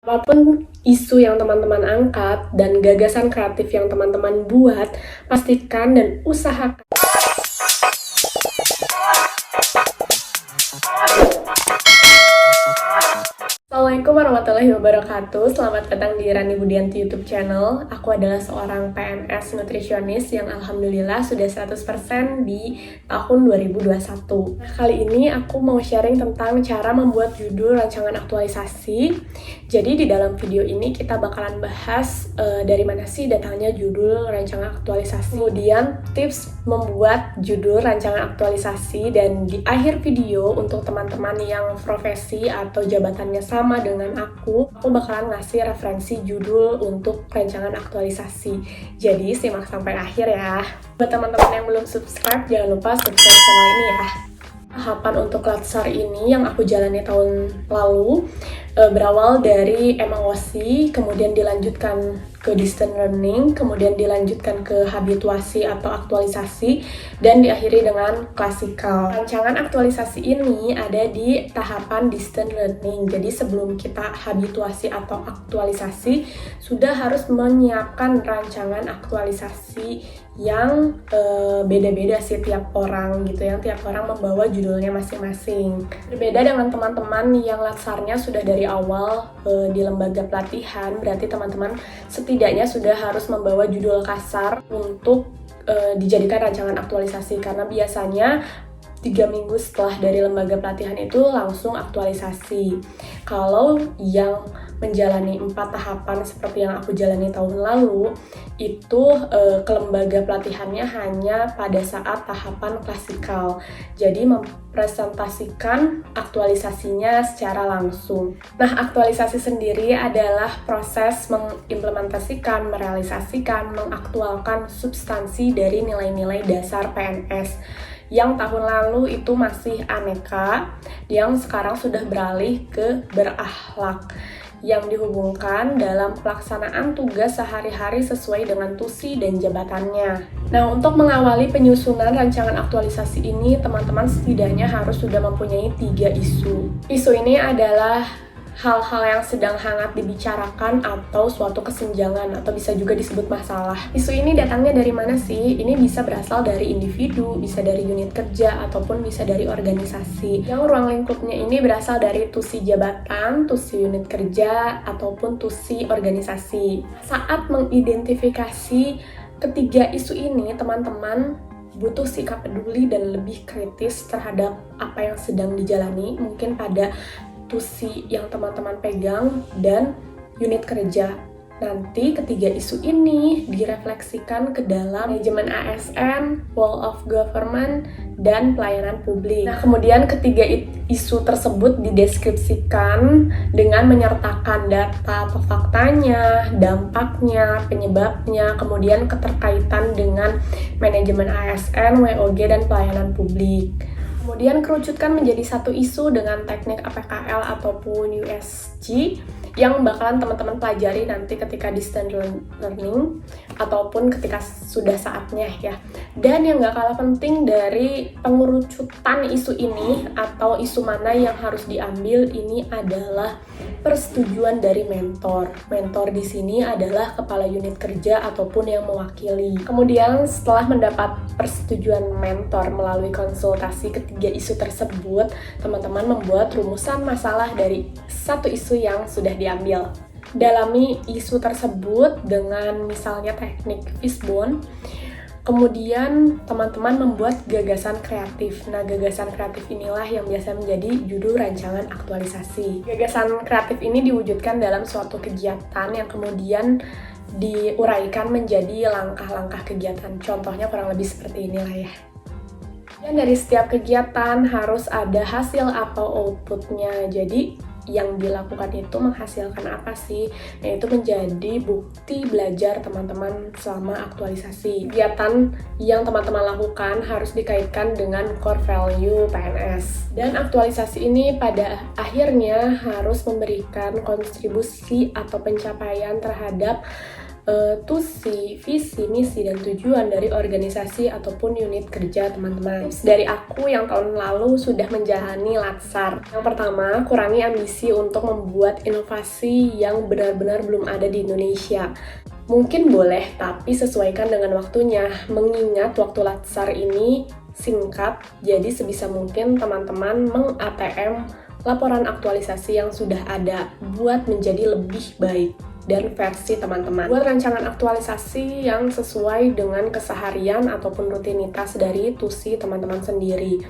Apapun isu yang teman-teman angkat dan gagasan kreatif yang teman-teman buat, pastikan dan usahakan Assalamualaikum warahmatullahi wabarakatuh. Selamat datang di Rani Budianti YouTube channel. Aku adalah seorang PNS nutrisionis yang alhamdulillah sudah 100% di tahun 2021. Nah, kali ini aku mau sharing tentang cara membuat judul rancangan aktualisasi. Jadi di dalam video ini kita bakalan bahas dari mana sih datangnya judul rancangan aktualisasi, kemudian tips membuat judul rancangan aktualisasi, dan di akhir video untuk teman-teman yang profesi atau jabatannya sama dengan aku bakalan ngasih referensi judul untuk rancangan aktualisasi. Jadi simak sampai akhir ya. Buat teman-teman yang belum subscribe, jangan lupa subscribe channel ini ya. Tahapan untuk Latsar ini yang aku jalani tahun lalu berawal dari emosi, kemudian dilanjutkan ke distant learning, kemudian dilanjutkan ke habituasi atau aktualisasi, dan diakhiri dengan klasikal. Rancangan aktualisasi ini ada di tahapan distant learning. Jadi sebelum kita habituasi atau aktualisasi, sudah harus menyiapkan rancangan aktualisasi yang beda-beda sih tiap orang gitu, yang tiap orang membawa judulnya masing-masing. Berbeda dengan teman-teman yang latsarnya sudah dari awal di lembaga pelatihan, berarti teman-teman setidaknya sudah harus membawa judul kasar untuk dijadikan rancangan aktualisasi, karena biasanya 3 minggu setelah dari lembaga pelatihan itu langsung aktualisasi. Kalau yang menjalani 4 tahapan seperti yang aku jalani tahun lalu, itu ke lembaga pelatihannya hanya pada saat tahapan klasikal. Jadi mempresentasikan aktualisasinya secara langsung. Nah, aktualisasi sendiri adalah proses mengimplementasikan, merealisasikan, mengaktualkan substansi dari nilai-nilai dasar PNS yang tahun lalu itu masih aneka, yang sekarang sudah beralih ke berakhlak, yang dihubungkan dalam pelaksanaan tugas sehari-hari sesuai dengan tusi dan jabatannya. Nah, untuk mengawali penyusunan rancangan aktualisasi ini, teman-teman setidaknya harus sudah mempunyai 3 isu. Isu ini adalah hal-hal yang sedang hangat dibicarakan atau suatu kesenjangan, atau bisa juga disebut masalah. Isu ini datangnya dari mana sih? Ini bisa berasal dari individu, bisa dari unit kerja, ataupun bisa dari organisasi. Yang ruang lingkupnya ini berasal dari tusi jabatan, tusi unit kerja, ataupun tusi organisasi. Saat mengidentifikasi ketiga isu ini, teman-teman butuh sikap peduli dan lebih kritis terhadap apa yang sedang dijalani, mungkin pada tusi yang teman-teman pegang dan unit kerja. Nanti ketiga isu ini direfleksikan ke dalam manajemen ASN, wall of government, dan pelayanan publik. Nah, kemudian ketiga isu tersebut dideskripsikan dengan menyertakan data atau faktanya, dampaknya, penyebabnya, kemudian keterkaitan dengan manajemen ASN, WOG, dan pelayanan publik. Kemudian kerucutkan menjadi satu isu dengan teknik APKL ataupun USG yang bakalan teman-teman pelajari nanti ketika distant learning ataupun ketika sudah saatnya ya. Dan yang gak kalah penting dari pengerucutan isu ini atau isu mana yang harus diambil ini adalah persetujuan dari mentor. Mentor di sini adalah kepala unit kerja ataupun yang mewakili. Kemudian setelah mendapat persetujuan mentor melalui konsultasi ketiga isu tersebut, teman-teman membuat rumusan masalah dari satu isu yang sudah diambil. Dalami isu tersebut dengan misalnya teknik fishbone. Kemudian teman-teman membuat gagasan kreatif. Nah, gagasan kreatif inilah yang biasa menjadi judul rancangan aktualisasi. Gagasan kreatif ini diwujudkan dalam suatu kegiatan yang kemudian diuraikan menjadi langkah-langkah kegiatan. Contohnya kurang lebih seperti inilah ya. Dan dari setiap kegiatan harus ada hasil atau outputnya. Jadi yang dilakukan itu menghasilkan apa sih? Nah, itu menjadi bukti belajar teman-teman selama aktualisasi. Kegiatan yang teman-teman lakukan harus dikaitkan dengan core value PNS. Dan aktualisasi ini pada akhirnya harus memberikan kontribusi atau pencapaian terhadap tusi, visi, misi, dan tujuan dari organisasi ataupun unit kerja teman-teman. Tips dari aku yang tahun lalu sudah menjalani Latsar. Yang pertama, kurangi ambisi untuk membuat inovasi yang benar-benar belum ada di Indonesia. Mungkin boleh, tapi sesuaikan dengan waktunya. Mengingat waktu Latsar ini singkat, jadi sebisa mungkin teman-teman meng-ATM laporan aktualisasi yang sudah ada buat menjadi lebih baik dan versi teman-teman. Buat rancangan aktualisasi yang sesuai dengan keseharian ataupun rutinitas dari tusi teman-teman sendiri,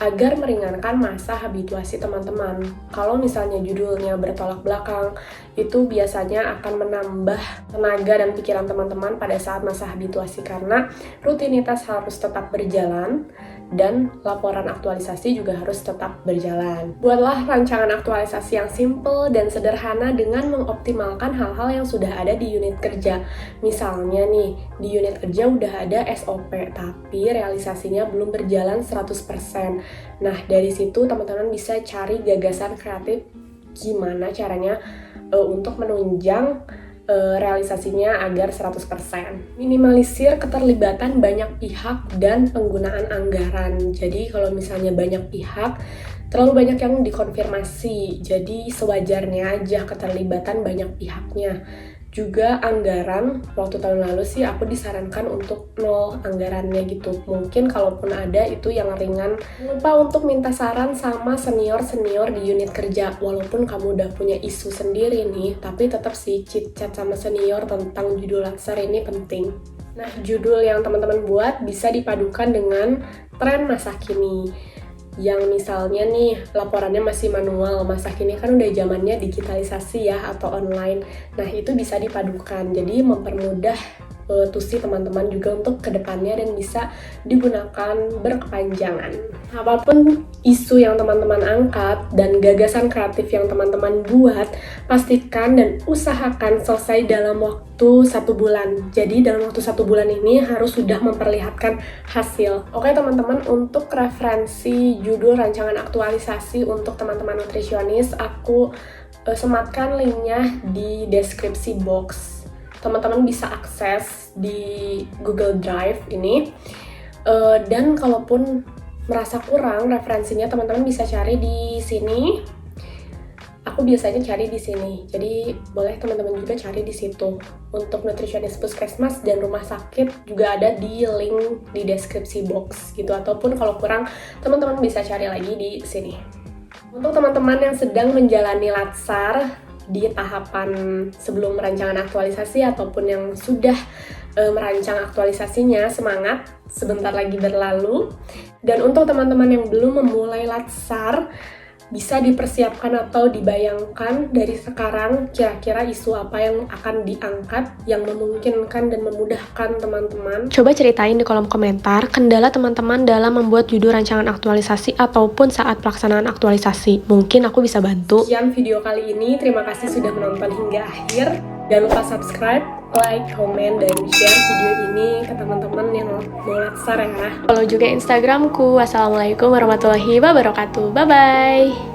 agar meringankan masa habituasi teman-teman. Kalau misalnya judulnya bertolak belakang, itu biasanya akan menambah tenaga dan pikiran teman-teman pada saat masa habituasi, karena rutinitas harus tetap berjalan dan laporan aktualisasi juga harus tetap berjalan. Buatlah rancangan aktualisasi yang simple dan sederhana dengan mengoptimalkan hal-hal yang sudah ada di unit kerja. Misalnya nih, di unit kerja udah ada SOP, tapi realisasinya belum berjalan 100%. Nah, dari situ teman-teman bisa cari gagasan kreatif gimana caranya untuk menunjang realisasinya agar 100%. Minimalisir keterlibatan banyak pihak dan penggunaan anggaran. Jadi kalau misalnya banyak pihak, terlalu banyak yang dikonfirmasi. Jadi sewajarnya aja keterlibatan banyak pihaknya. Juga anggaran, waktu tahun lalu sih aku disarankan untuk 0 anggarannya gitu. Mungkin kalaupun ada itu yang ringan. Lupa untuk minta saran sama senior-senior di unit kerja. Walaupun kamu udah punya isu sendiri nih, tapi tetap sih chit-chat sama senior tentang judul Latsar ini penting. Nah, judul yang teman-teman buat bisa dipadukan dengan tren masa kini. Yang misalnya nih laporannya masih manual, masa kini kan udah zamannya digitalisasi ya atau online. Nah, itu bisa dipadukan, jadi mempermudah tusi teman-teman juga untuk kedepannya dan bisa digunakan berkepanjangan. Apapun isu yang teman-teman angkat dan gagasan kreatif yang teman-teman buat, pastikan dan usahakan selesai dalam waktu 1 bulan. Jadi dalam waktu 1 bulan ini harus sudah memperlihatkan hasil. Oke teman-teman, untuk referensi judul rancangan aktualisasi untuk teman-teman nutrisionis, aku sematkan linknya di deskripsi box. Teman-teman bisa akses di Google Drive ini. Dan kalaupun merasa kurang referensinya, teman-teman bisa cari di sini. Aku biasanya cari di sini. Jadi boleh teman-teman juga cari di situ. Untuk nutrisionis puskesmas dan rumah sakit juga ada di link di deskripsi box gitu. Ataupun kalau kurang, teman-teman bisa cari lagi di sini. Untuk teman-teman yang sedang menjalani Latsar di tahapan sebelum rancangan aktualisasi ataupun yang sudah merancang aktualisasinya, semangat, sebentar lagi berlalu. Dan untuk teman-teman yang belum memulai Latsar, bisa dipersiapkan atau dibayangkan dari sekarang kira-kira isu apa yang akan diangkat yang memungkinkan dan memudahkan teman-teman. Coba ceritain di kolom komentar kendala teman-teman dalam membuat judul rancangan aktualisasi ataupun saat pelaksanaan aktualisasi. Mungkin aku bisa bantu. Sekian video kali ini, terima kasih sudah menonton hingga akhir. Jangan lupa subscribe, like, komen, dan share video ini ke teman-teman yang mau Latsar ya. Follow juga Instagramku. Wassalamualaikum warahmatullahi wabarakatuh. Bye-bye.